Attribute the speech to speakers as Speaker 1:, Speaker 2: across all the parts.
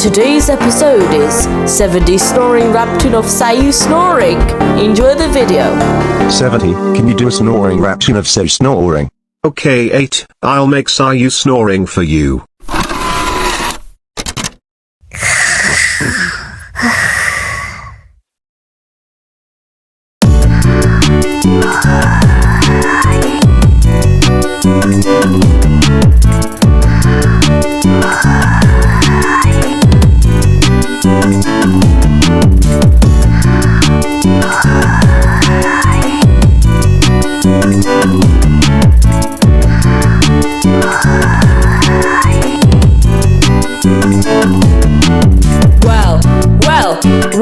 Speaker 1: Today's episode is 70's snoring raptune of Sayu snoring. Enjoy the video.
Speaker 2: 70, can you do a snoring raptune of Sayu snoring?
Speaker 3: Okay 8, I'll make Sayu snoring for you.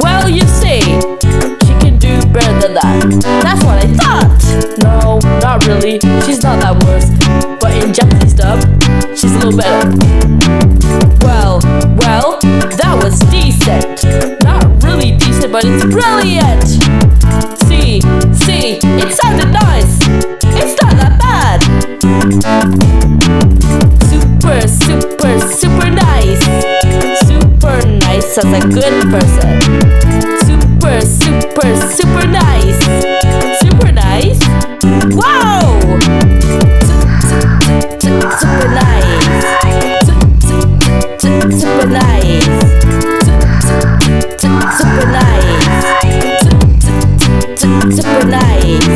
Speaker 1: Well, you see, she can do better than that. That's what I thought. No, not really. She's not that worse. But in Japanese dub, she's a little better. Well, that was decent. Not really decent, but it's brilliant. See, it sounded nice. It's not that bad. Super nice. Super nice as a good person. Super nice. Super nice. Wow! Super nice. Super nice. Super nice. Super nice.